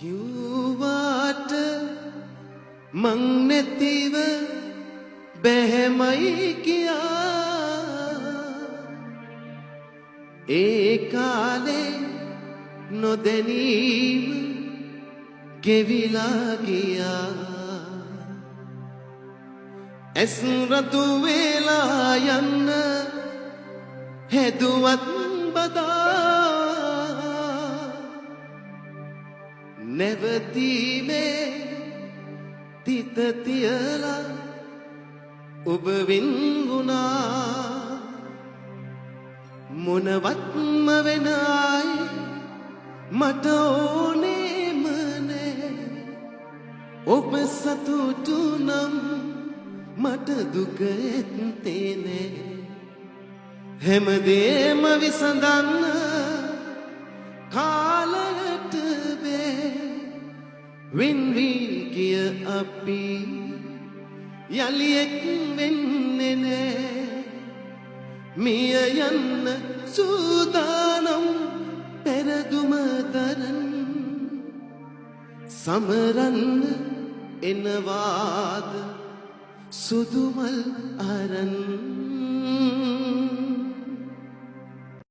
කිව්වාට මං නැතිව බැහැමයි කියා ඒ කාලේ නොදැනීම ගෙවිලා ගියා ඇස් රතු වෙලා යන්න හැදුවත් බදා නැවතීමේ තිත තියලා ඔබ වින්ගුණා මොනවත්ම වෙන අය මට ඕනේම නෑ ඔබ සතුටු නම් මට දුක ඇත්තේ නෑ හැමදේම විසඳන්න කාලයට බෑ වින්වී කිය අපි යලියෙක් වෙන්නේ නෑ මිය යන්න සූදානම් පෙරදුම දරන් සමරන්න එනවාද සුදුමල් අරන්